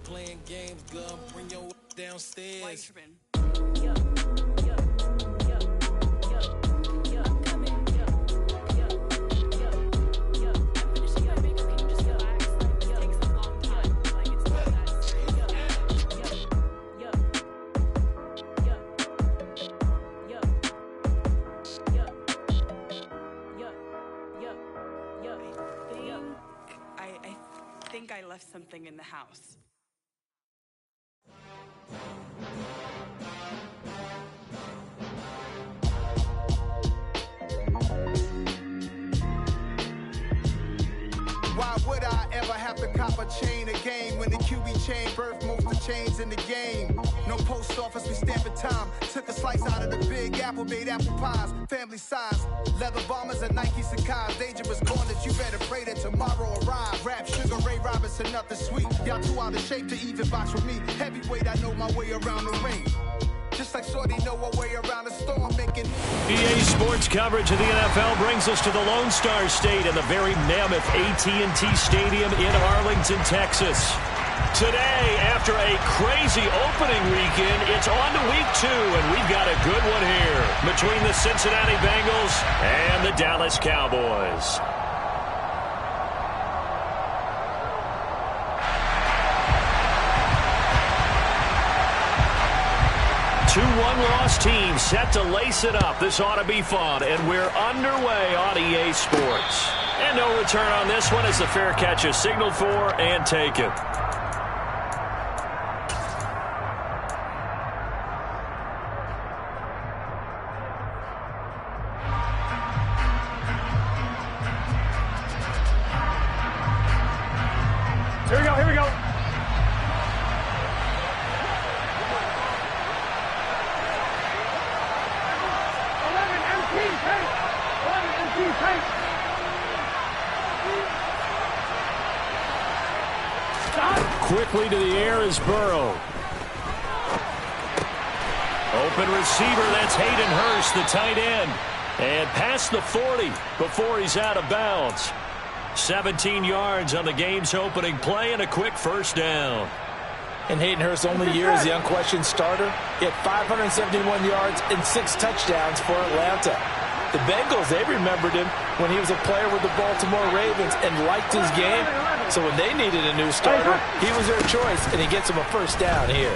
Playing games, girl, bring your downstairs. I think I left something in the house. Why would I ever have to cop a chain again when the QB chain birthed most of the chains in the game? No post office, we stamping time. Took a slice out of the big apple, made apple pies, family size. Leather bombers and Nike Sacai's. Dangerous corners, you better pray that tomorrow arrives. Rap, Sugar Ray Robinson, nothing sweet. Y'all too out of shape to even box with me. Heavyweight, I know my way around the ring. Just like Shorty know a way around the storm making. EA Sports coverage of the NFL brings us to the Lone Star State and the very mammoth AT&T Stadium in Arlington, Texas. Today, after a crazy opening weekend, it's on to week 2, and we've got a good one here between the Cincinnati Bengals and the Dallas Cowboys. 2-1 loss team set to lace it up. This ought to be fun, and we're underway on EA Sports. And no return on this one as the fair catch is signaled for and taken. Here we go. Quickly to the air is Burrow. Open receiver, that's Hayden Hurst, the tight end. And past the 40 before he's out of bounds. 17 yards on the game's opening play and a quick first down. In Hayden Hurst's only year as the unquestioned starter, he had 571 yards and 6 touchdowns for Atlanta. The Bengals, they remembered him when he was a player with the Baltimore Ravens and liked his game. So when they needed a new starter, he was their choice, and he gets them a first down here.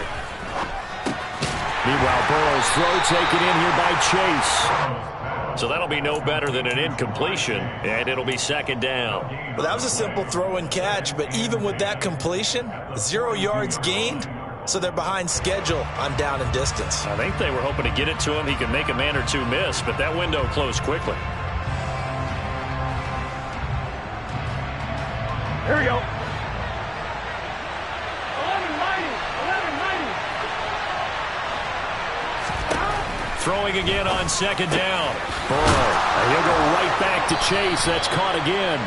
Meanwhile, Burrow's throw taken in here by Chase. So that'll be no better than an incompletion, and it'll be second down. Well, that was a simple throw and catch, but even with that completion, 0 yards gained, so they're behind schedule on down and distance. I think they were hoping to get it to him. He could make a man or two miss, but that window closed quickly. Here we go. 11-90. Throwing again on second down. Burrow. He'll go right back to Chase. That's caught again.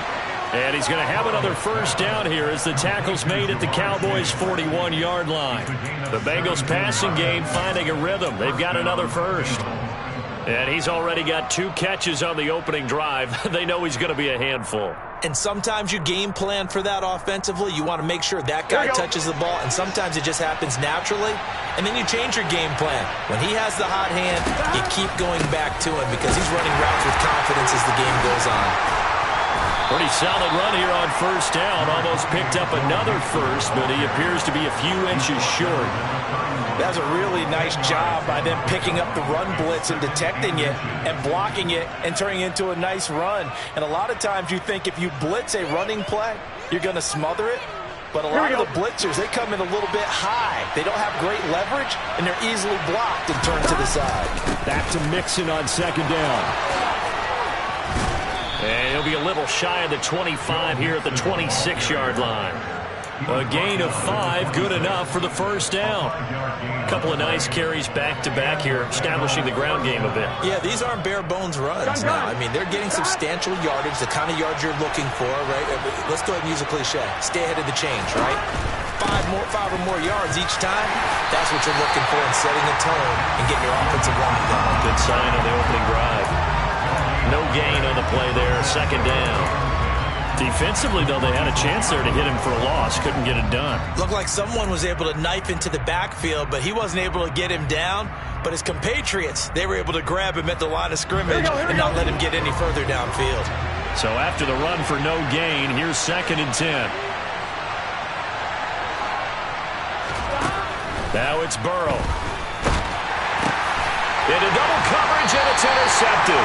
And he's going to have another first down here as the tackle's made at the Cowboys' 41-yard line. The Bengals passing game finding a rhythm. They've got another first. And he's already got 2 catches on the opening drive. They know he's going to be a handful. And sometimes you game plan for that offensively. You want to make sure that guy touches the ball, and sometimes it just happens naturally. And then you change your game plan. When he has the hot hand, you keep going back to him because he's running routes with confidence as the game goes on. Pretty solid run here on first down. Almost picked up another first, but he appears to be a few inches short. That was a really nice job by them picking up the run blitz and detecting it and blocking it and turning it into a nice run. And a lot of times you think if you blitz a running play, you're going to smother it. But a lot of the blitzers, they come in a little bit high. They don't have great leverage, and they're easily blocked and turned to the side. Back to Mixon on second down. And he'll be a little shy of the 25 here at the 26-yard line. A gain of 5, good enough for the first down. A couple of nice carries back-to-back here, establishing the ground game a bit. Yeah, these aren't bare-bones runs now. I mean, they're getting substantial yardage, the kind of yards you're looking for, right? Let's go ahead and use a cliche. Stay ahead of the change, right? 5 or more yards each time, that's what you're looking for in setting the tone and getting your offensive line going. Good sign on the opening drive. No gain on the play there, second down. Defensively, though, they had a chance there to hit him for a loss. Couldn't get it done. Looked like someone was able to knife into the backfield, but he wasn't able to get him down. But his compatriots, they were able to grab him at the line of scrimmage and not let him get any further downfield. So after the run for no gain, here's 2nd and 10. Now it's Burrow. Into double coverage, and it's intercepted.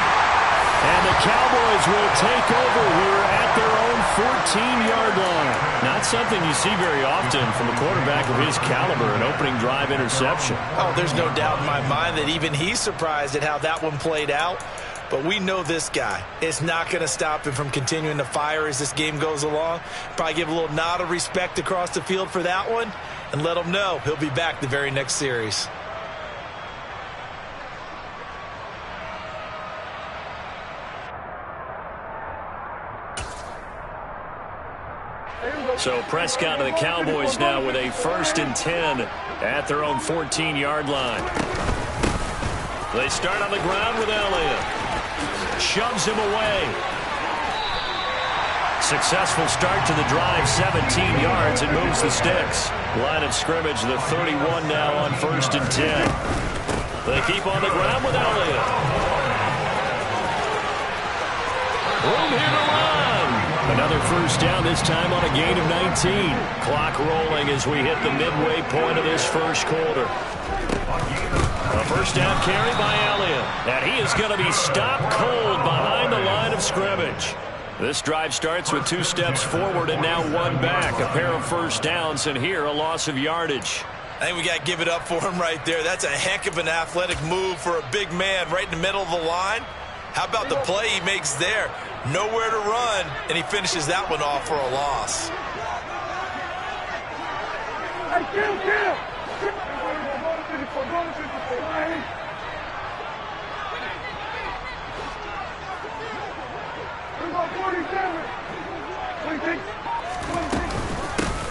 And the Cowboys will take over here at their own 14-yard line. Not something you see very often from a quarterback of his caliber, an opening drive interception. Oh, there's no doubt in my mind that even he's surprised at how that one played out. But we know this guy. It's not going to stop him from continuing to fire as this game goes along. Probably give a little nod of respect across the field for that one and let him know he'll be back the very next series. So Prescott and the Cowboys now with a 1st and 10 at their own 14-yard line. They start on the ground with Elliott. Shoves him away. Successful start to the drive, 17 yards, and moves the sticks. Line of scrimmage, the 31 now on 1st and 10. They keep on the ground with Elliott. Room here to run. Another 1st down, this time on a gain of 19. Clock rolling as we hit the midway point of this 1st quarter. A 1st down carry by Elliott. And he is going to be stopped cold behind the line of scrimmage. This drive starts with 2 steps forward and now 1 back. A pair of 1st downs, and here a loss of yardage. I think we got to give it up for him right there. That's a heck of an athletic move for a big man right in the middle of the line. How about the play he makes there? Nowhere to run, and he finishes that one off for a loss.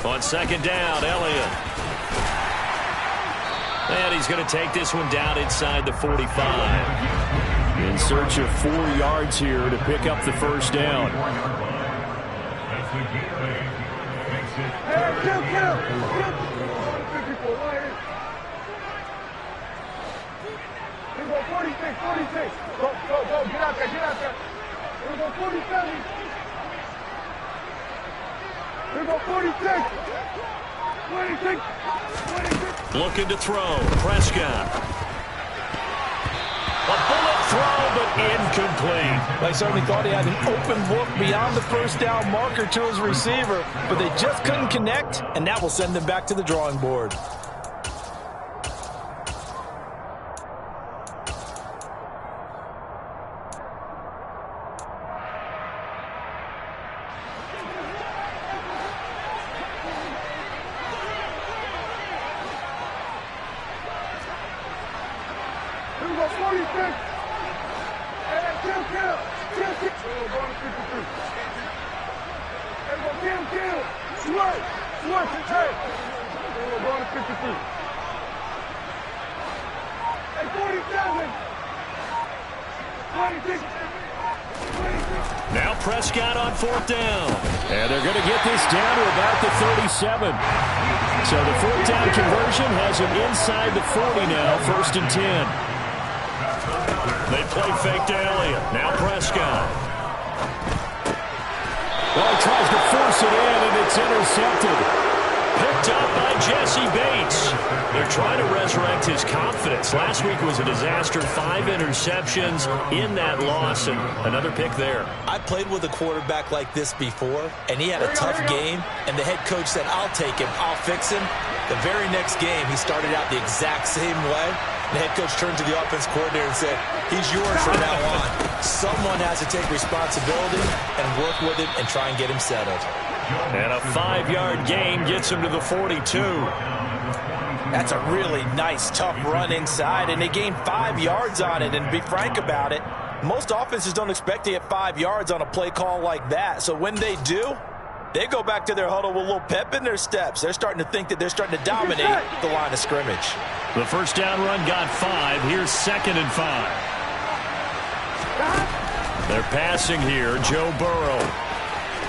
On 2nd down, Elliott. And he's going to take this one down inside the 45. In search of 4 yards here to pick up the 1st down. Looking to throw. Prescott. A bullet throw, but incomplete. They certainly thought he had an open look beyond the 1st down marker to his receiver, but they just couldn't connect, and that will send them back to the drawing board. Now Prescott on 4th down. And they're going to get this down to about the 37. So the 4th down conversion has him inside the 40 now, 1st and 10. They play fake to Elliott. Now Prescott. Well, he tries to force it in, and it's intercepted. Picked up by Jesse Bates. They're trying to resurrect his confidence. Last week was a disaster. 5 interceptions in that loss, and another pick there. I played with a quarterback like this before, and he had a tough game, and the head coach said, I'll take him, I'll fix him. The very next game, he started out the exact same way. The head coach turned to the offense coordinator and said, he's yours from now on. Someone has to take responsibility and work with him and try and get him settled. And a 5-yard gain gets him to the 42. That's a really nice, tough run inside, and they gained 5 yards on it. And to be frank about it, most offenses don't expect to get 5 yards on a play call like that. So when they do, they go back to their huddle with a little pep in their steps. They're starting to think that they're starting to dominate the line of scrimmage. The 1st down run got 5. Here's 2nd and 5. They're passing here. Joe Burrow.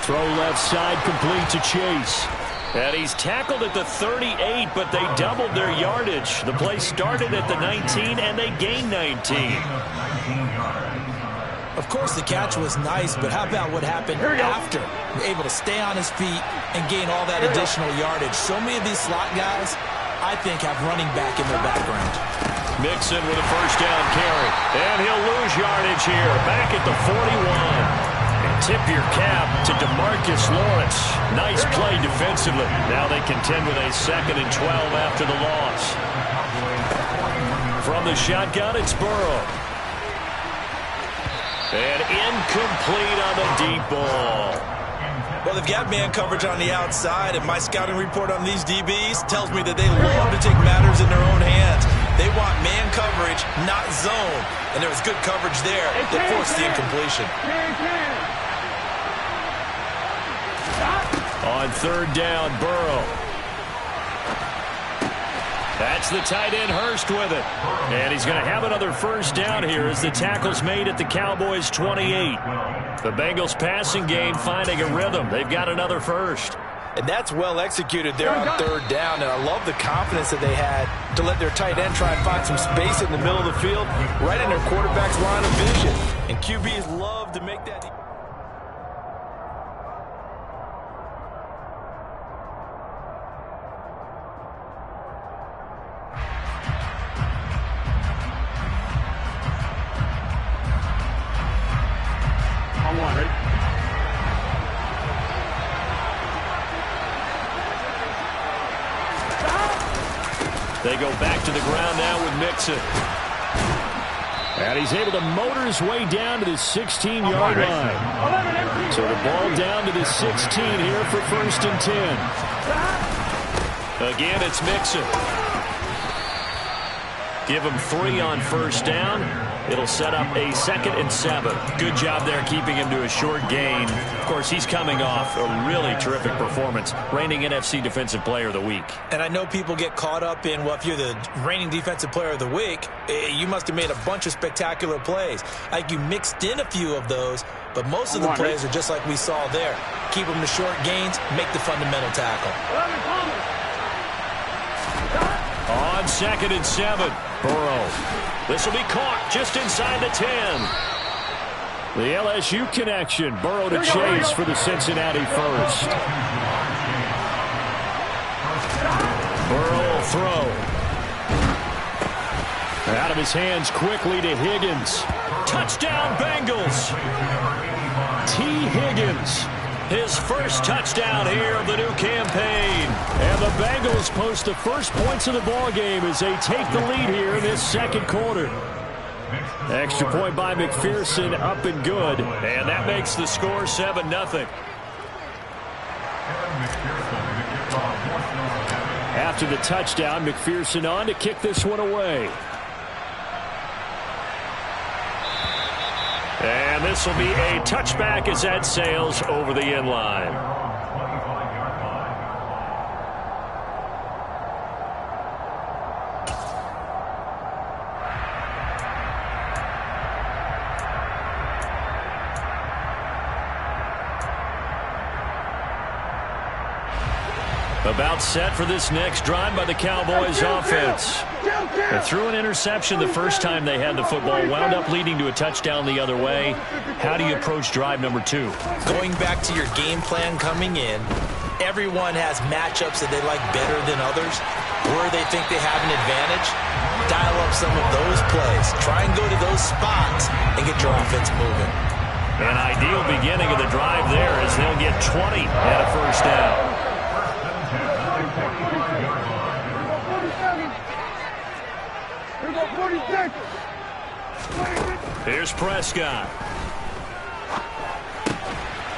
Throw left side, complete to Chase. And he's tackled at the 38, but they doubled their yardage. The play started at the 19, and they gained 19. Of course, the catch was nice, but how about what happened after? Able to stay on his feet and gain all that additional yardage. So many of these slot guys, I think, have running back in their background. Mixon with a first down carry. And he'll lose yardage here. Back at the 41. And tip your cap to DeMarcus Lawrence. Nice play defensively. Now they contend with a 2nd and 12 after the loss. From the shotgun, it's Burrow. And incomplete on the deep ball. Well, they've got man coverage on the outside, and my scouting report on these DBs tells me that they love to take matters in their own hands. They want man coverage, not zone. And there was good coverage there that forced the incompletion. On 3rd down, Burrow. That's the tight end, Hurst, with it. And he's going to have another first down here as the tackle's made at the Cowboys' 28. The Bengals passing game finding a rhythm. They've got another first. And that's well executed there on 3rd down. And I love the confidence that they had to let their tight end try and find some space in the middle of the field, right in their quarterback's line of vision. And QBs love to make that. They go back to the ground now with Mixon. And he's able to motor his way down to the 16-yard line. So the ball down to the 16 here for 1st and 10. Again, it's Mixon. Give him 3 on 1st down. It'll set up a 2nd and 7. Good job there keeping him to a short gain. Of course, he's coming off a really terrific performance, reigning NFC Defensive Player of the Week. And I know people get caught up in, well, if you're the reigning Defensive Player of the Week, you must have made a bunch of spectacular plays. Like you mixed in a few of those, but most of the plays are just like we saw there. Keep them to short gains, make the fundamental tackle. On 2nd and 7, Burrow. This will be caught just inside the 10. The LSU connection. Burrow to Chase for the Cincinnati first. Burrow will throw. Out of his hands quickly to Higgins. Touchdown, Bengals. T. Higgins. His first touchdown here of the new campaign. And the Bengals post the first points of the ballgame as they take the lead here in this 2nd quarter. Extra point by McPherson, up and good. And that makes the score 7-0. After the touchdown, McPherson on to kick this one away. And this will be a touchback as that sails over the end line. About set for this next drive by the Cowboys offense. They threw an interception the first time they had the football, wound up leading to a touchdown the other way. How do you approach drive number 2? Going back to your game plan coming in, everyone has matchups that they like better than others. Where they think they have an advantage, dial up some of those plays. Try and go to those spots and get your offense moving. An ideal beginning of the drive there as they'll get 20 at a first down. Here's Prescott.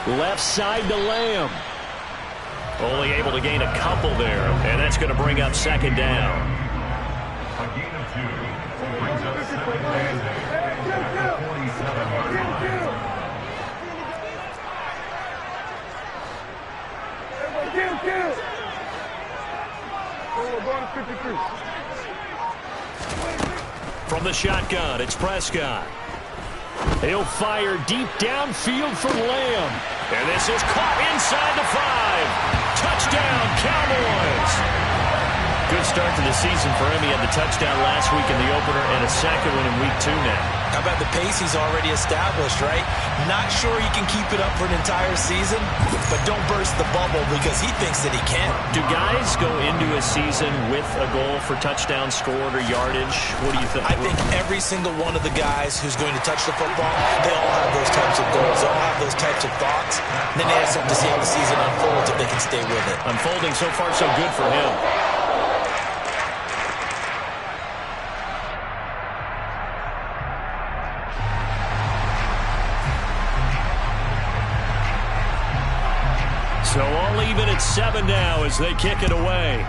Left side to Lamb. Only able to gain a couple there, and that's going to bring up 2nd down. From the shotgun, it's Prescott. He'll fire deep downfield for Lamb. And this is caught inside the 5. Touchdown, Cowboys. Good start to the season for him. He had the touchdown last week in the opener and a second one in week 2 now. How about the pace he's already established, right? Not sure he can keep it up for an entire season, but don't burst the bubble because he thinks that he can. Do guys go into a season with a goal for touchdown scored or yardage? What do you think? I think every single one of the guys who's going to touch the football, they all have those types of goals. They all have those types of thoughts. And then they have something to see how the season unfolds if they can stay with it. Unfolding so far so good for him. So all even at 7 now as they kick it away.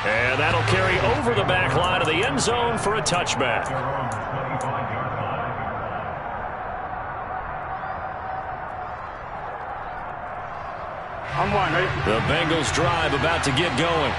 And that'll carry over the back line of the end zone for a touchback. I'm one, ready? The Bengals drive about to get going.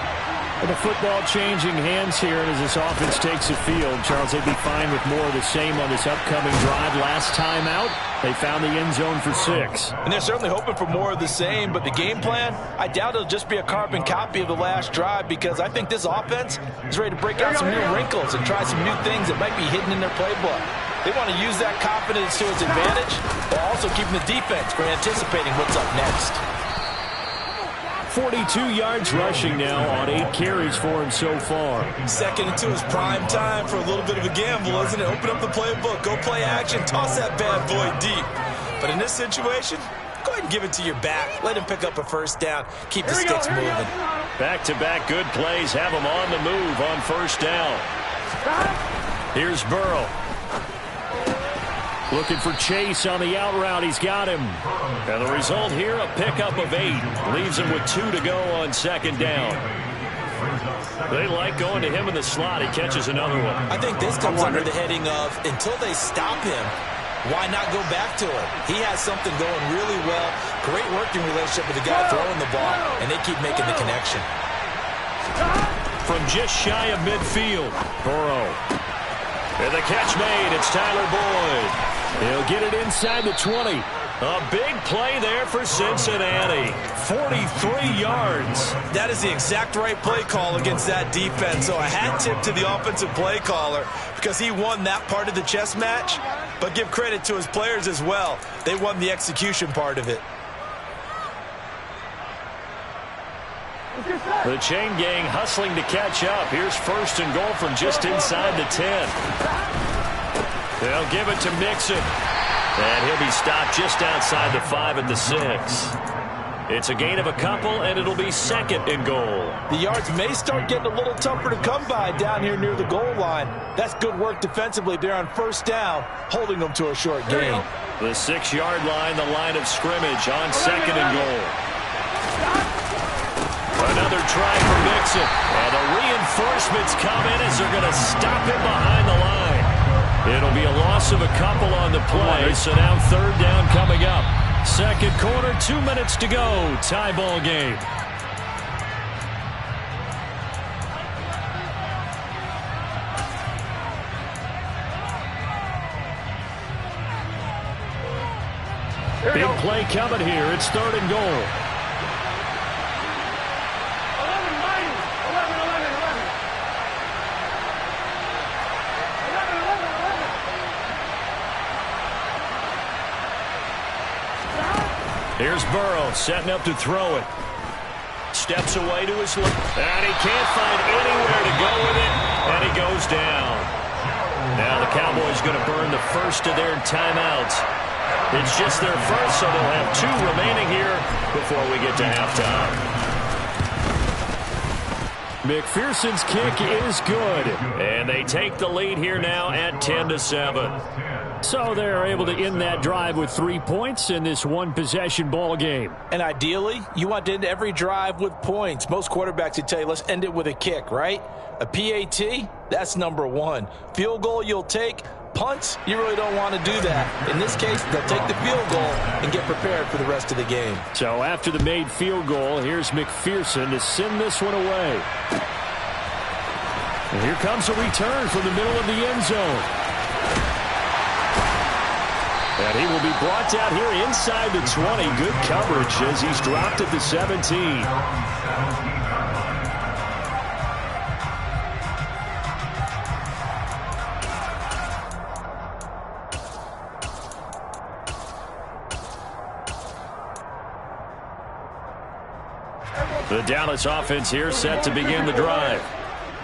With the football changing hands here as this offense takes the field, Charles, they'd be fine with more of the same on this upcoming drive. Last time out, they found the end zone for 6. And they're certainly hoping for more of the same, but the game plan, I doubt it'll just be a carbon copy of the last drive because I think this offense is ready to break out some new wrinkles and try some new things that might be hidden in their playbook. They want to use that confidence to its advantage while also keeping the defense from anticipating what's up next. 42 yards rushing now on 8 carries for him so far. 2nd and 2 is prime time for a little bit of a gamble, isn't it? Open up the playbook, go play action, toss that bad boy deep. But in this situation, go ahead and give it to your back. Let him pick up a first down. Keep the sticks moving. Back-to-back good plays have him on the move on first down. Here's Burrow. Looking for Chase on the out route. He's got him. And the result here, a pickup of 8. Leaves him with 2 to go on 2nd down. They like going to him in the slot. He catches another one. I think this comes under the heading of until they stop him, why not go back to him? He has something going really well. Great working relationship with the guy throwing the ball, and they keep making the connection. From just shy of midfield, Burrow. And the catch made. It's Tyler Boyd. He'll get it inside the 20. A big play there for Cincinnati. 43 yards. That is the exact right play call against that defense. So a hat tip to the offensive play caller because he won that part of the chess match. But give credit to his players as well. They won the execution part of it. The chain gang hustling to catch up. Here's 1st and goal from just inside the 10. They'll give it to Mixon. And he'll be stopped just outside the 5 at the 6. It's a gain of a couple, and it'll be 2nd and goal. The yards may start getting a little tougher to come by down here near the goal line. That's good work defensively there on first down, holding them to a short gain. The 6-yard line, the line of scrimmage on 2nd and goal. Another try for Mixon. And the reinforcements come in as they're going to stop him behind the line. It'll be a loss of a couple on the play, so now 3rd down coming up. 2nd quarter, 2 minutes to go. Tie ball game. Big play coming here. It's 3rd and goal. Here's Burrow setting up to throw it. Steps away to his left. And he can't find anywhere to go with it. And he goes down. Now the Cowboys going to burn the first of their timeouts. It's just their first, so they'll have 2 remaining here before we get to halftime. McPherson's kick is good. And they take the lead here now at 10-7. So they're able to end that drive with 3 points in this one-possession ball game. And ideally, you want to end every drive with points. Most quarterbacks would tell you, let's end it with a kick, right? A PAT, that's number 1. Field goal you'll take. Punts, you really don't want to do that. In this case, they'll take the field goal and get prepared for the rest of the game. So after the made field goal, here's McPherson to send this one away. And here comes a return from the middle of the end zone. And he will be brought down here inside the 20. Good coverage as he's dropped at the 17. The Dallas offense here set to begin the drive.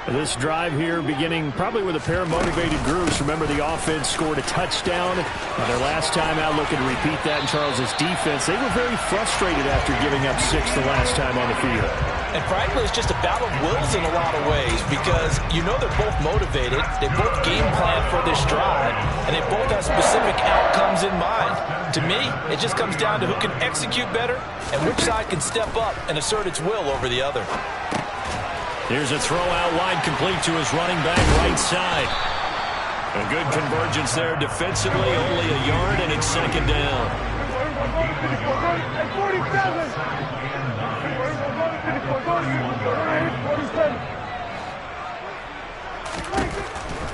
This drive here beginning probably with a pair of motivated groups. Remember, the offense scored a touchdown their last time out, looking to repeat that in Charles's defense. They were very frustrated after giving up 6 the last time on the field. And frankly, it's just a battle of wills in a lot of ways because you know they're both motivated. They both game plan for this drive, and they both have specific outcomes in mind. To me, it just comes down to who can execute better and which side can step up and assert its will over the other. Here's a throw out wide, complete to his running back right side. A good convergence there defensively, only a yard, and it's second down.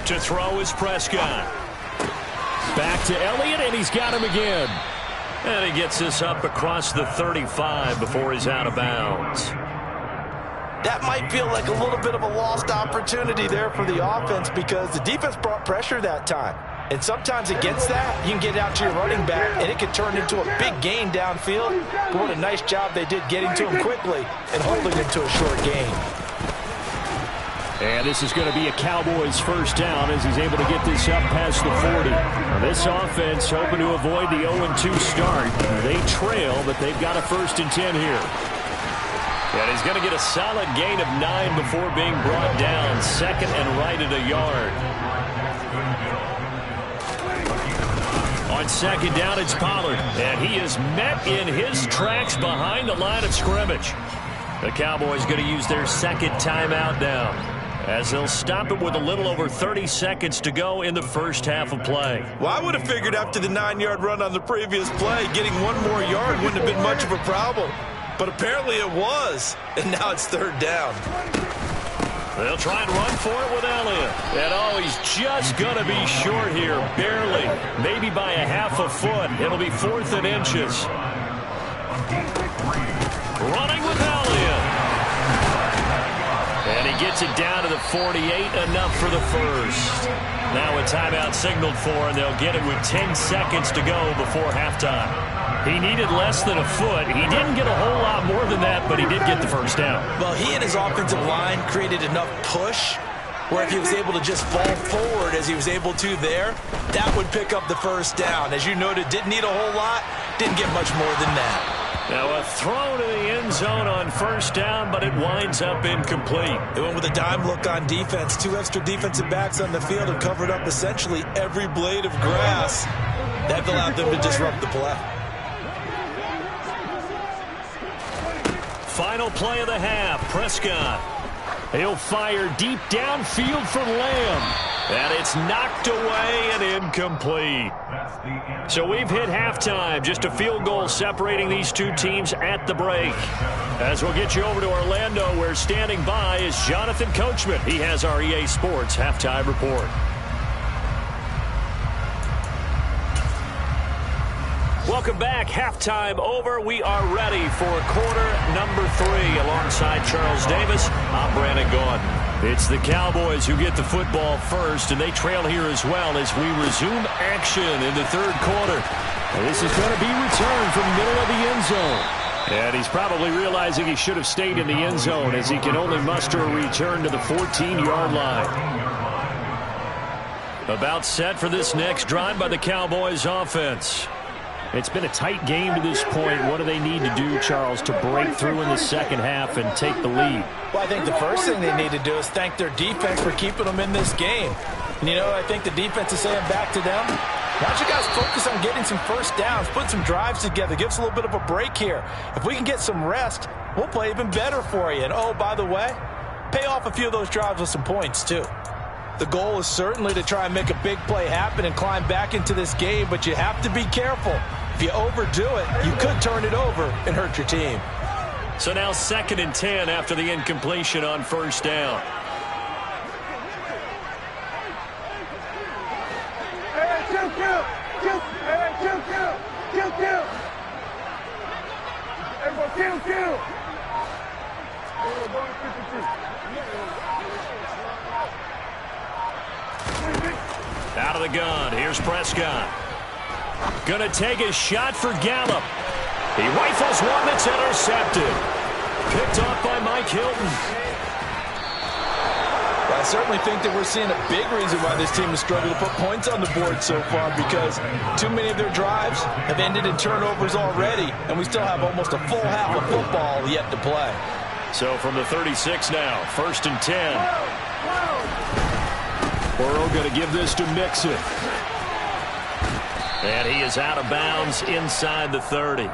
To throw is Prescott. Back to Elliott, and he's got him again. And he gets this up across the 35 before he's out of bounds. That might feel like a little bit of a lost opportunity there for the offense because the defense brought pressure that time. And sometimes against that, you can get out to your running back, and it can turn into a big gain downfield. But what a nice job they did getting to him quickly and holding him to a short gain. And this is going to be a Cowboys first down as he's able to get this up past the 40. Now this offense hoping to avoid the 0-2 start. They trail, but they've got a 1st and 10 here. And he's going to get a solid gain of 9 before being brought down. Second and right at a yard. On second down, it's Pollard. And he is met in his tracks behind the line of scrimmage. The Cowboys going to use their second timeout now, as they'll stop it with a little over 30 seconds to go in the first half of play. Well, I would have figured after the 9-yard run on the previous play, getting 1 more yard wouldn't have been much of a problem. But apparently it was, and now it's 3rd down. They'll try and run for it with Elliott. And oh, he's just going to be short here, barely. Maybe by a half a foot. It'll be 4th and inches. Running with Elliott. And he gets it down to the 48, enough for the first. Now a timeout signaled for, and they'll get it with 10 seconds to go before halftime. He needed less than a foot. He didn't get a whole lot more than that, but he did get the first down. Well, he and his offensive line created enough push where if he was able to just fall forward as he was able to there, that would pick up the first down. As you noted, didn't need a whole lot, didn't get much more than that. Now a throw to the end zone on first down, but it winds up incomplete. They went with a dime look on defense. 2 extra defensive backs on the field and covered up essentially every blade of grass. That allowed them to disrupt the play. Final play of the half, Prescott. He'll fire deep downfield for Lamb. And it's knocked away and incomplete. So we've hit halftime. Just a field goal separating these two teams at the break. As we'll get you over to Orlando, where standing by is Jonathan Coachman. He has our EA Sports halftime report. Welcome back. Halftime over. We are ready for quarter number 3. Alongside Charles Davis, I'm Brandon Gaudin. It's the Cowboys who get the football first, and they trail here as well as we resume action in the 3rd quarter. And this is going to be returned from the middle of the end zone. And he's probably realizing he should have stayed in the end zone as he can only muster a return to the 14-yard line. About set for this next drive by the Cowboys offense. It's been a tight game to this point. What do they need to do, Charles, to break through in the second half and take the lead? Well, I think the first thing they need to do is thank their defense for keeping them in this game. And, you know, I think the defense is saying back to them, why don't you guys focus on getting some first downs, put some drives together, give us a little bit of a break here. If we can get some rest, we'll play even better for you. And, oh, by the way, pay off a few of those drives with some points, too. The goal is certainly to try and make a big play happen and climb back into this game, but you have to be careful. If you overdo it, you could turn it over and hurt your team. So now 2nd and 10 after the incompletion on first down. Kill. Out of the gun. Here's Prescott. Gonna take a shot for Gallup. He rifles one that's intercepted. Picked off by Mike Hilton. I certainly think that we're seeing a big reason why this team has struggled to put points on the board so far, because too many of their drives have ended in turnovers already, and we still have almost a full half of football yet to play. So from the 36 now, 1st and 10. Burrow going to give this to Mixon. And he is out of bounds inside the 30.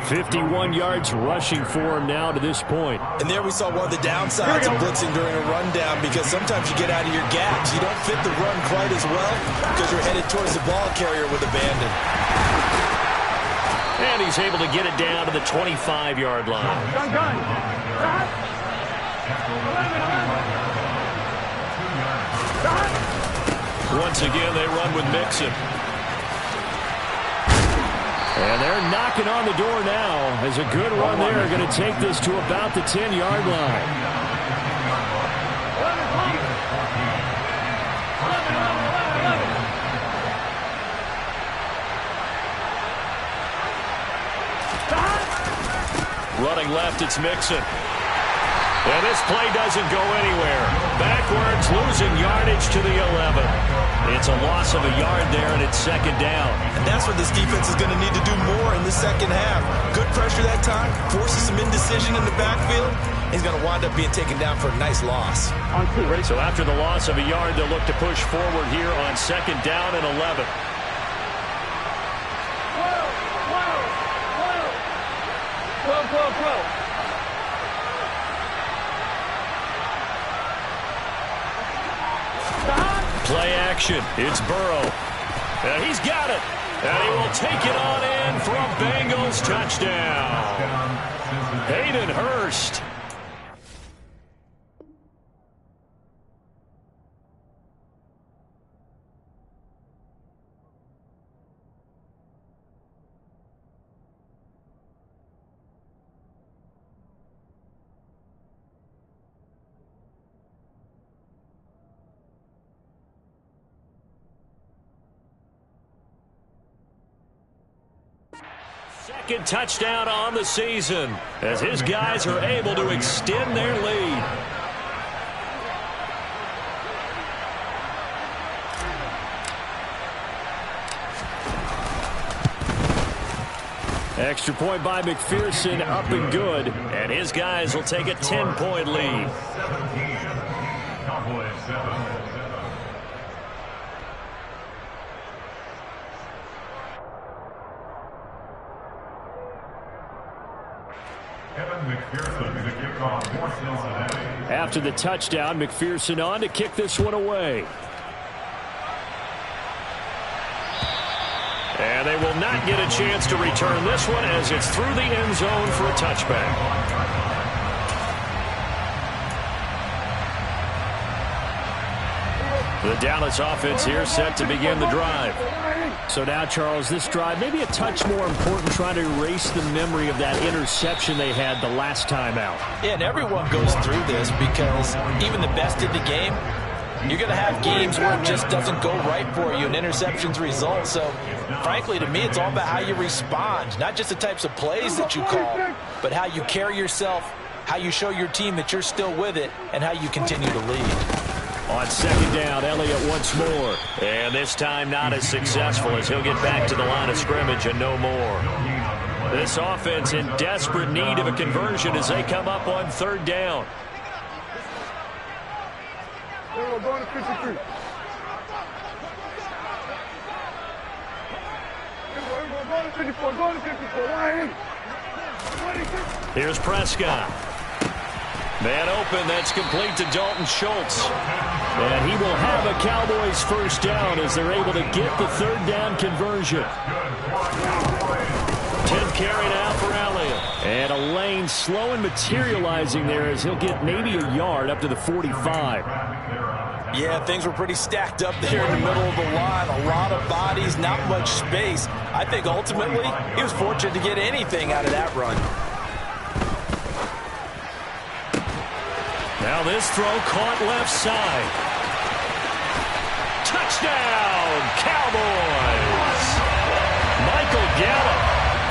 51 yards rushing for him now to this point. And there we saw one of the downsides of blitzing during a rundown, because sometimes you get out of your gaps. You don't fit the run quite as well because you're headed towards the ball carrier with abandon. And he's able to get it down to the 25-yard line. Once again, they run with Mixon. And they're knocking on the door now as a good run there. Going to take this to about the 10-yard line. Running left, it's Mixon. And this play doesn't go anywhere. Backwards, losing yardage to the 11. It's a loss of a yard there, and it's 2nd down. And that's what this defense is going to need to do more in the second half. Good pressure that time, forces some indecision in the backfield. He's going to wind up being taken down for a nice loss. So after the loss of a yard, they'll look to push forward here on 2nd down and 11. Play action. It's Burrow. And he's got it. And he will take it on in for a Bengals touchdown. Hayden Hurst. Second touchdown on the season as his guys are able to extend their lead. Extra point by McPherson, up and good. And his guys will take a 10-point lead. After the touchdown, McPherson on to kick this one away. And they will not get a chance to return this one as it's through the end zone for a touchback. The Dallas offense here set to begin the drive. So now, Charles, this drive maybe a touch more important, trying to erase the memory of that interception they had the last time out. Yeah, and everyone goes through this because even the best in the game, you're going to have games where it just doesn't go right for you and interceptions result. So, frankly, to me, it's all about how you respond, not just the types of plays that you call, but how you carry yourself, how you show your team that you're still with it, and how you continue to lead. On second down, Elliott once more. And this time not as successful as he'll get back to the line of scrimmage and no more. This offense in desperate need of a conversion as they come up on third down. Going to 53. Going to 54. Here's Prescott. Man open, that's complete to Dalton Schultz. And he will have a Cowboys first down as they're able to get the third down conversion. 10 carry now for Elliott. And Elaine slow and materializing there as he'll get maybe a yard up to the 45. Yeah, things were pretty stacked up there in the middle of the line. A lot of bodies, not much space. I think ultimately he was fortunate to get anything out of that run. Now this throw caught left side. Touchdown, Cowboys! Michael Gallup,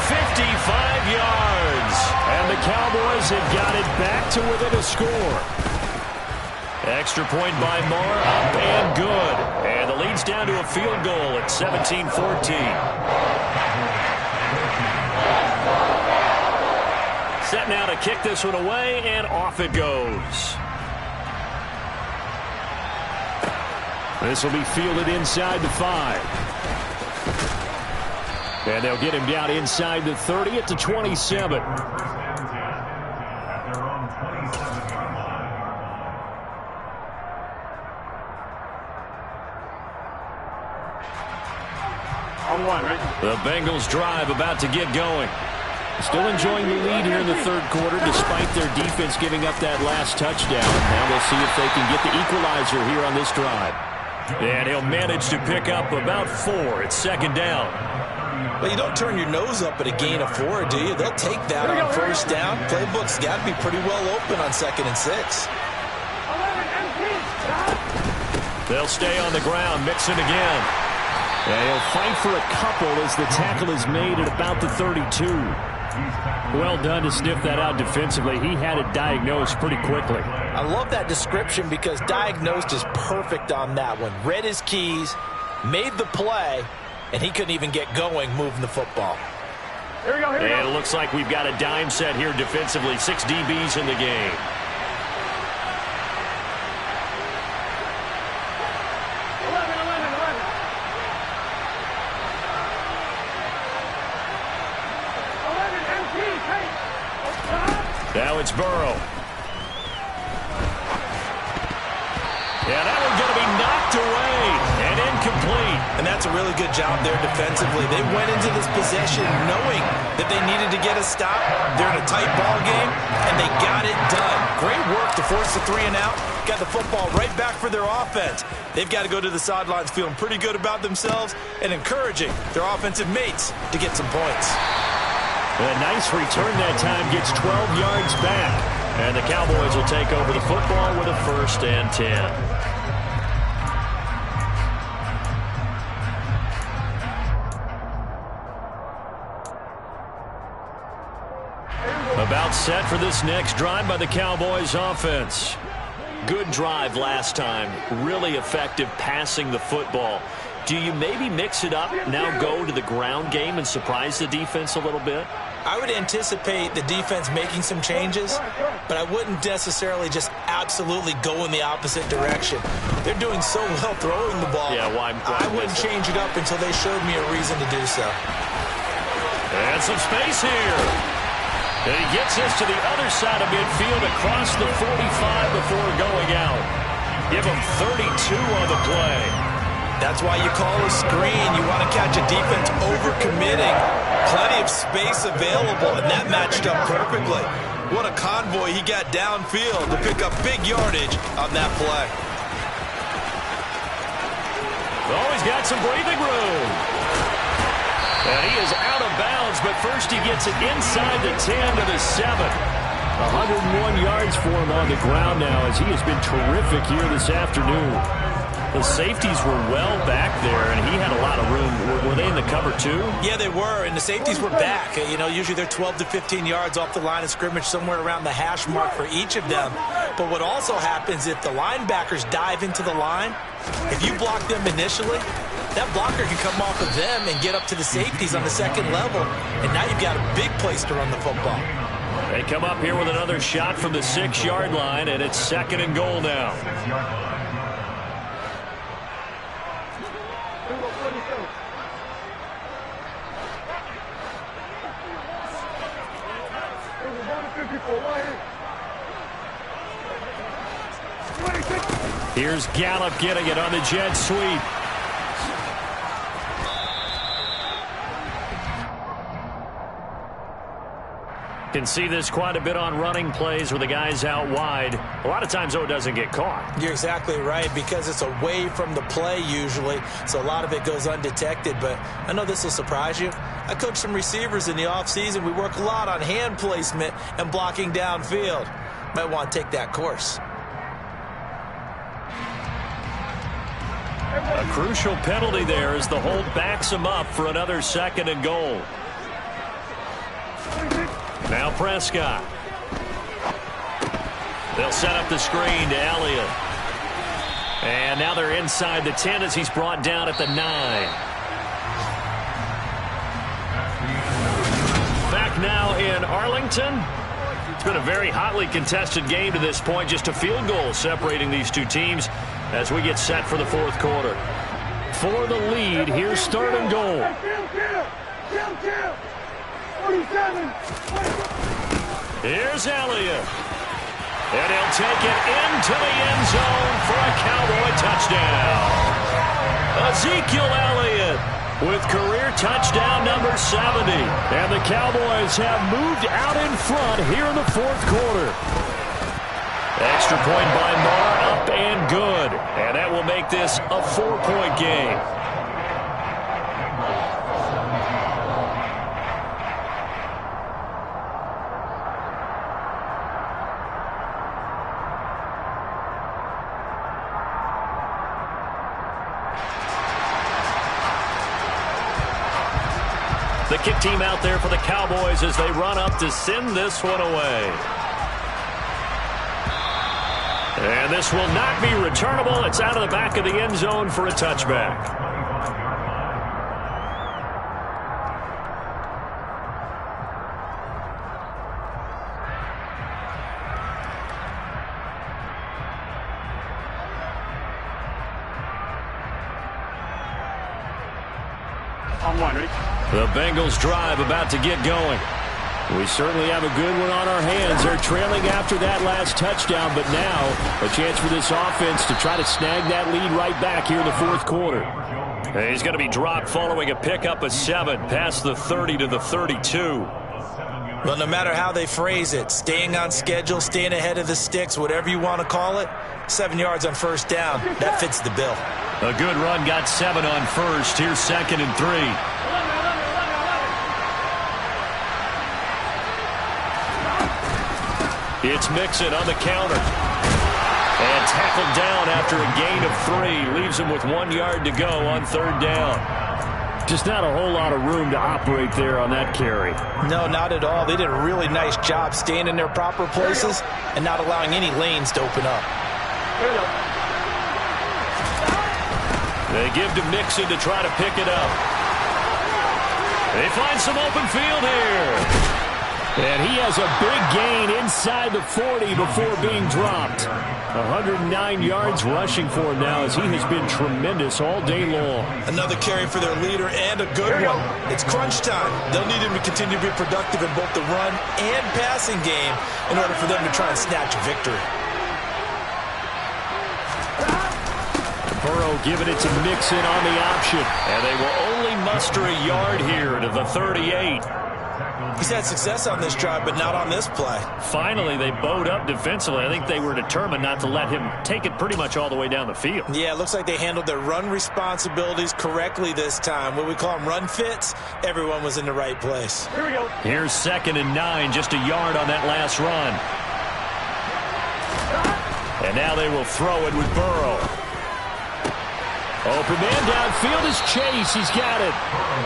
55 yards. And the Cowboys have got it back to within a score. Extra point by Moore, up and good. And the lead's down to a field goal at 17-14. Set now to kick this one away, and off it goes. This will be fielded inside the 5. And they'll get him down inside the 30 at the 27. The Bengals drive about to get going. Still enjoying the lead here in the third quarter despite their defense giving up that last touchdown. Now we'll see if they can get the equalizer here on this drive. And he'll manage to pick up about 4 at second down. Well, you don't turn your nose up at a gain of 4, do you? They'll take that on first down. Playbook's got to be pretty well open on 2nd and 6. They'll stay on the ground, Mixon again. And he'll fight for a couple as the tackle is made at about the 32. Well done to sniff that out defensively. He had it diagnosed pretty quickly. I love that description because diagnosed is perfect on that one. Read his keys, made the play, and he couldn't even get going moving the football. Here we go. And it looks like we've got a dime set here defensively. 6 DBs in the game. Now it's Burrow. Yeah, that one's going to be knocked away and incomplete. And that's a really good job there defensively. They went into this possession knowing that they needed to get a stop. They're in a tight ball game, and they got it done. Great work to force the 3 and out. Got the football right back for their offense. They've got to go to the sidelines feeling pretty good about themselves and encouraging their offensive mates to get some points. A nice return that time, gets 12 yards back. And the Cowboys will take over the football with a 1st and 10. About set for this next drive by the Cowboys offense. Good drive last time. Really effective passing the football. Do you maybe mix it up, now go to the ground game and surprise the defense a little bit? I would anticipate the defense making some changes, but I wouldn't necessarily just absolutely go in the opposite direction. They're doing so well throwing the ball. Yeah, why I wouldn't change it up until they showed me a reason to do so. And some space here. And he gets this to the other side of midfield across the 45 before going out. Give him 32 on the play. That's why you call a screen. You want to catch a defense overcommitting. Plenty of space available, and that matched up perfectly. What a convoy he got downfield to pick up big yardage on that play. Always got some breathing room. And he is out of bounds, but first he gets it inside the 10 to the 7. 101 yards for him on the ground now as he has been terrific here this afternoon. The safeties were well back there, and he had a lot of room. Were they in the cover, too? Yeah, they were, and the safeties were back. You know, usually they're 12 to 15 yards off the line of scrimmage, somewhere around the hash mark for each of them. But what also happens if the linebackers dive into the line, if you block them initially, that blocker can come off of them and get up to the safeties on the second level, and now you've got a big place to run the football. They come up here with another shot from the 6-yard line, and it's 2nd and goal now. Here's Gallup getting it on the jet sweep. Can see this quite a bit on running plays where the guy's out wide. A lot of times, though, it doesn't get caught. You're exactly right, because it's away from the play usually, so a lot of it goes undetected. But I know this will surprise you. I coach some receivers in the offseason. We work a lot on hand placement and blocking downfield. Might want to take that course. A crucial penalty there as the hold backs him up for another 2nd and goal. Now Prescott. They'll set up the screen to Elliott. And now they're inside the 10 as he's brought down at the 9. Back now in Arlington. It's been a very hotly contested game to this point. Just a field goal separating these two teams as we get set for the 4th quarter. For the lead, here's 3rd and goal. Here's Elliott. And he'll take it into the end zone for a Cowboy touchdown. Ezekiel Elliott with career touchdown number 70. And the Cowboys have moved out in front here in the 4th quarter. Extra point by Marr, up and good. And that will make this a 4-point game. The kick team out there for the Cowboys as they run up to send this one away. And this will not be returnable. It's out of the back of the end zone for a touchback. The Bengals drive about to get going. We certainly have a good one on our hands. They're trailing after that last touchdown, but now a chance for this offense to try to snag that lead right back here in the 4th quarter. He's going to be dropped following a pickup of 7 past the 30 to the 32. Well, no matter how they phrase it, staying on schedule, staying ahead of the sticks, whatever you want to call it, 7 yards on 1st down, that fits the bill. A good run got 7 on 1st. Here's 2nd and 3. It's Mixon on the counter. And tackled down after a gain of 3. Leaves him with 1 yard to go on 3rd down. Just not a whole lot of room to operate there on that carry. No, not at all. They did a really nice job staying in their proper places and not allowing any lanes to open up. They give to Mixon to try to pick it up. They find some open field here. And he has a big gain inside the 40 before being dropped. 109 yards rushing for him now as he has been tremendous all day long. Another carry for their leader and a good one. It's crunch time. They'll need him to continue to be productive in both the run and passing game in order for them to try and snatch a victory. Burrow giving it to Mixon on the option. And they will only muster a yard here to the 38. He's had success on this drive, but not on this play. Finally, they bowed up defensively. I think they were determined not to let him take it pretty much all the way down the field. Yeah, it looks like they handled their run responsibilities correctly this time. What we call them run fits, everyone was in the right place. Here we go. Here's 2nd and 9, just a yard on that last run. And now they will throw it with Burrow. Open man downfield is Chase. He's got it.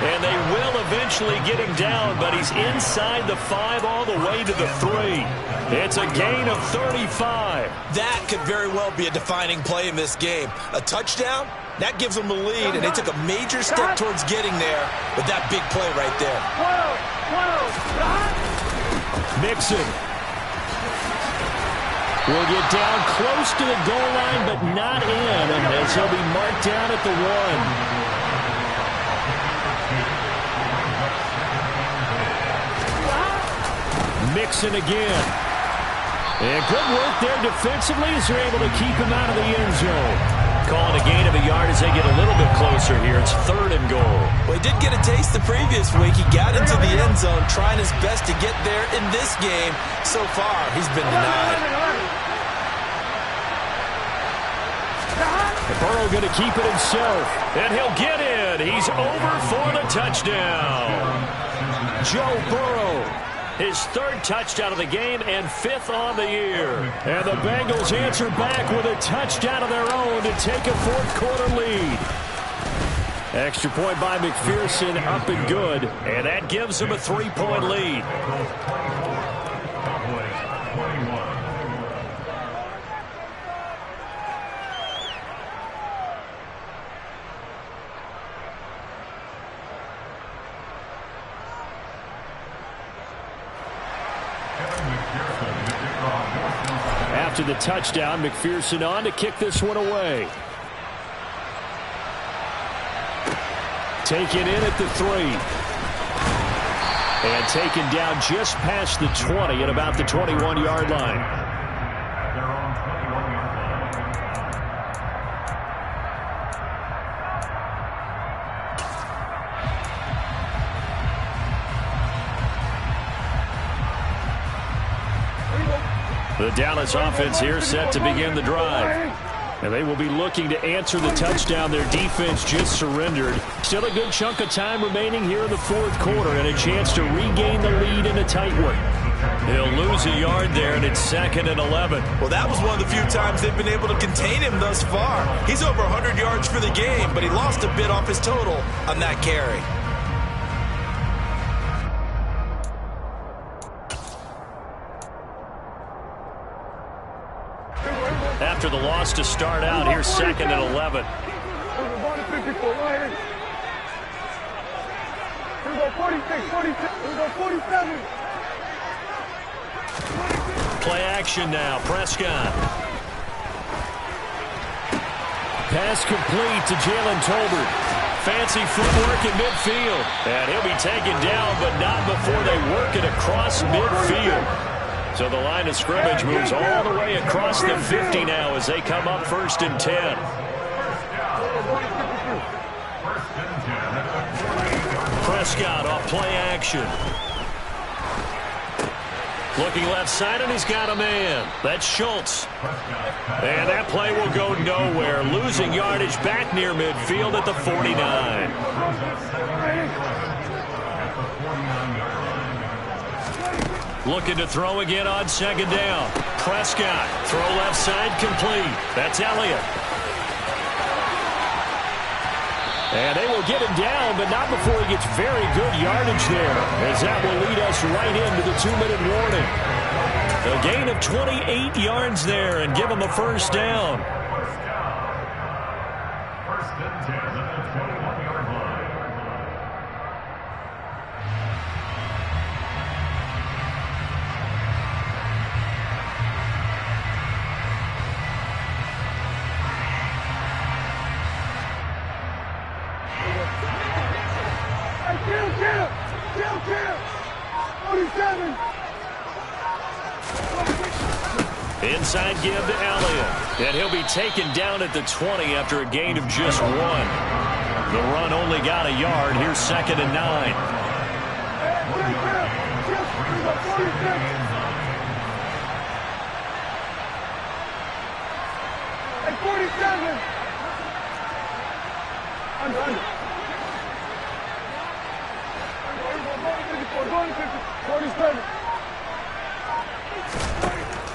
And they will eventually get him down, but he's inside the 5 all the way to the 3. It's a gain of 35. That could very well be a defining play in this game. A touchdown, that gives them the lead, and they took a major step towards getting there with that big play right there. Mixon will get down close to the goal line, but not in, as he'll be marked down at the 1. Mixon again. And good work there defensively as they're able to keep him out of the end zone. Calling a gain of a yard as they get a little bit closer here. It's 3rd and goal. Well, he did get a taste the previous week. He got into the end zone trying his best to get there in this game. So far, he's been denied. Burrow going to keep it himself. And he'll get in. He's over for the touchdown. Joe Burrow. his 3rd touchdown of the game and 5th on the year. And the Bengals answer back with a touchdown of their own to take a 4th quarter lead. Extra point by McPherson, up and good, and that gives them a 3-point lead. After the touchdown, McPherson on to kick this one away. Taken in at the 3. And taken down just past the 20 at about the 21-yard line. The Dallas offense here set to begin the drive. And they will be looking to answer the touchdown their defense just surrendered. Still a good chunk of time remaining here in the 4th quarter and a chance to regain the lead in a tight one. He'll lose a yard there, and it's 2nd and 11. Well, that was one of the few times they've been able to contain him thus far. He's over 100 yards for the game, but he lost a bit off his total on that carry. After the loss to start out, here's 2nd and 11. Play action now, Prescott. Pass complete to Jalen Tolbert. Fancy footwork in midfield. And he'll be taken down, but not before they work it across midfield. So the line of scrimmage moves all the way across the 50 now as they come up 1st and 10. Prescott off play action. Looking left side, and he's got a man. That's Schultz. And that play will go nowhere. Losing yardage back near midfield at the 49. Looking to throw again on 2nd down. Prescott, throw left side, complete. That's Elliott. And they will get him down, but not before he gets very good yardage there, as that will lead us right into the 2-minute warning. A gain of 28 yards there and give him a 1st down. Inside give to Elliott. And he'll be taken down at the 20 after a gain of just 1. The run only got a yard. Here's 2nd and 9. Hey, 47. Under. 47.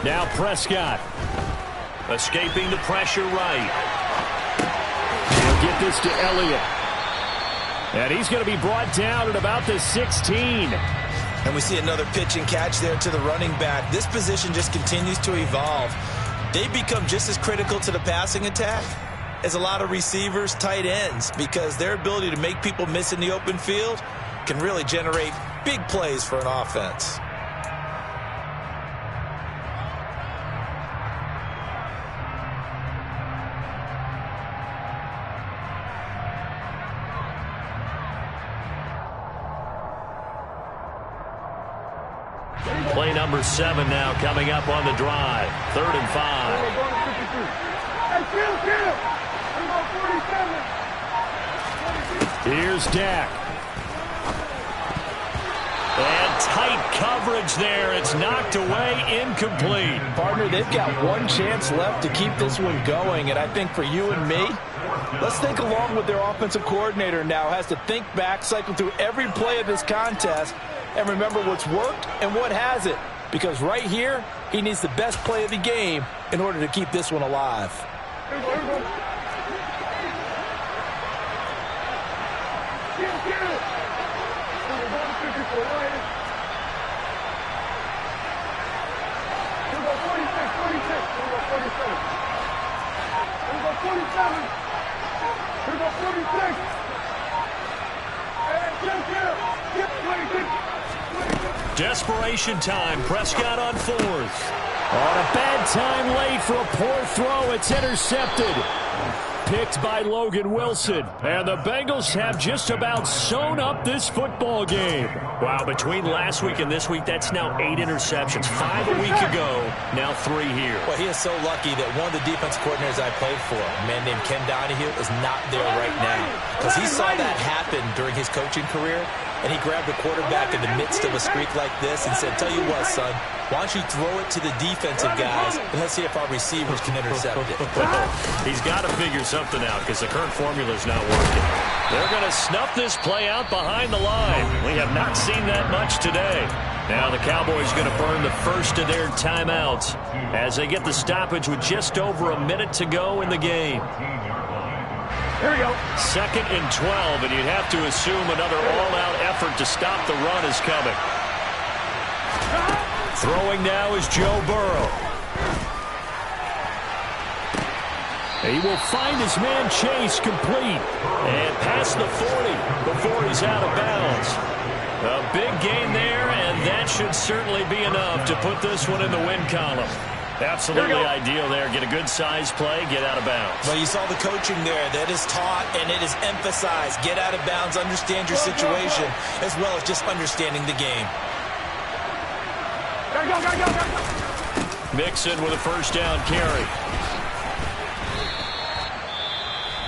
Now Prescott. Escaping the pressure right. He'll get this to Elliott. And he's going to be brought down at about the 16. And we see another pitch and catch there to the running back. This position just continues to evolve. They become just as critical to the passing attack as a lot of receivers, tight ends, because their ability to make people miss in the open field can really generate big plays for an offense. Play number 7 now coming up on the drive. 3rd and 5. Here's Dak. And tight coverage there. It's knocked away, incomplete. Partner, they've got one chance left to keep this one going, and I think for you and me, let's think along with their offensive coordinator now. Has to think back, cycle through every play of this contest, and remember what's worked and what hasn't. Because right here, he needs the best play of the game in order to keep this one alive. Here we go, here we go. Get it, get it. Here we go, 54, go ahead. Here we go, 46, 46. Here we go, 47. Here we go, 47. Here we go, 46. And get 26. Desperation time. Prescott on fourth. On a bad time late for a poor throw. It's intercepted. Picked by Logan Wilson. And the Bengals have just about sewn up this football game. Wow, between last week and this week, that's now 8 interceptions. 5 a week ago, now 3 here. Well, he is so lucky that one of the defense coordinators I played for, a man named Ken Donahue, is not there right now. Because he saw that happen during his coaching career, and he grabbed the quarterback in the midst of a streak like this and said, tell you what, son, why don't you throw it to the defensive guys, and let's see if our receivers can intercept it. He's got to figure something out because the current formula is not working. They're going to snuff this play out behind the line. We have not seen that much today. Now the Cowboys going to burn the first of their timeouts as they get the stoppage with just over a minute to go in the game. Here we go. 2nd and 12, and you'd have to assume another all-out effort to stop the run is coming. Throwing now is Joe Burrow. He will find his man Chase complete. And past the 40 before he's out of bounds. A big gain there, and that should certainly be enough to put this one in the win column. Absolutely ideal there. Get a good size play, get out of bounds. Well, you saw the coaching there. That is taught and it is emphasized. Get out of bounds, understand your situation, as well as just understanding the game. Gotta go. Mixon with a first down carry.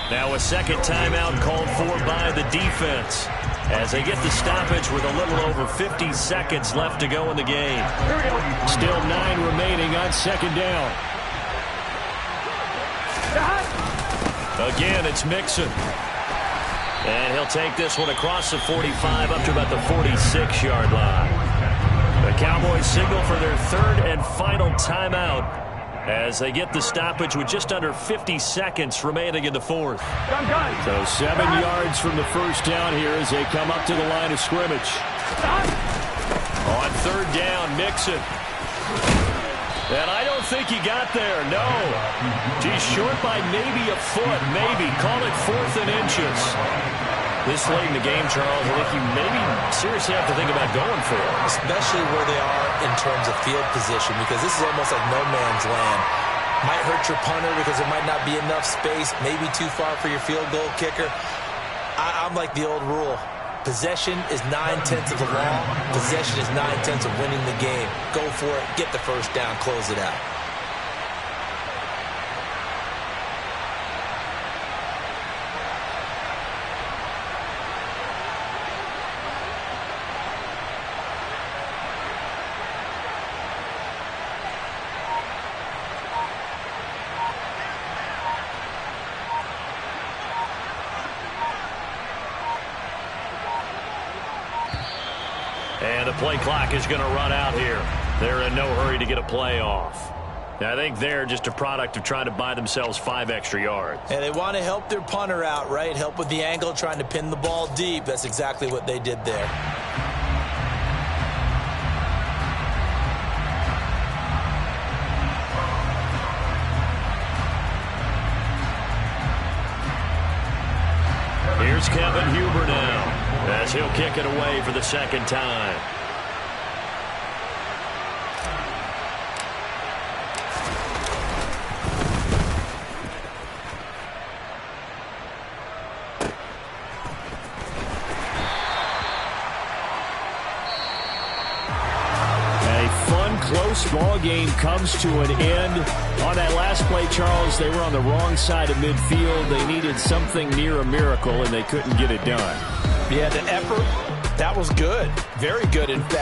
Now a second timeout called for by the defense as they get the stoppage with a little over 50 seconds left to go in the game. Still 9 remaining on second down. Again, it's Mixon. And he'll take this one across the 45 up to about the 46-yard line. The Cowboys signal for their third and final timeout as they get the stoppage with just under 50 seconds remaining in the fourth. So 7 yards from the first down here as they come up to the line of scrimmage. On third down, Mixon. And I don't think he got there, no. He's short by maybe a foot, maybe. Call it 4th and inches. This late in the game, Charles, I think you maybe seriously have to think about going for it. Especially where they are in terms of field position, because this is almost like no man's land. Might hurt your punter because there might not be enough space, maybe too far for your field goal kicker. I'm like the old rule. Possession is 9/10 of the law. Possession is 9/10 of winning the game. Go for it, get the first down, close it out. And the play clock is going to run out here. They're in no hurry to get a play off. I think they're just a product of trying to buy themselves 5 extra yards. And they want to help their punter out, right? Help with the angle, trying to pin the ball deep. That's exactly what they did there. Here's Kevin Huber now as he'll kick it away for the second time. Close ball game comes to an end. On that last play, Charles, they were on the wrong side of midfield. They needed something near a miracle, and they couldn't get it done. Yeah, the effort, that was good. Very good, in fact.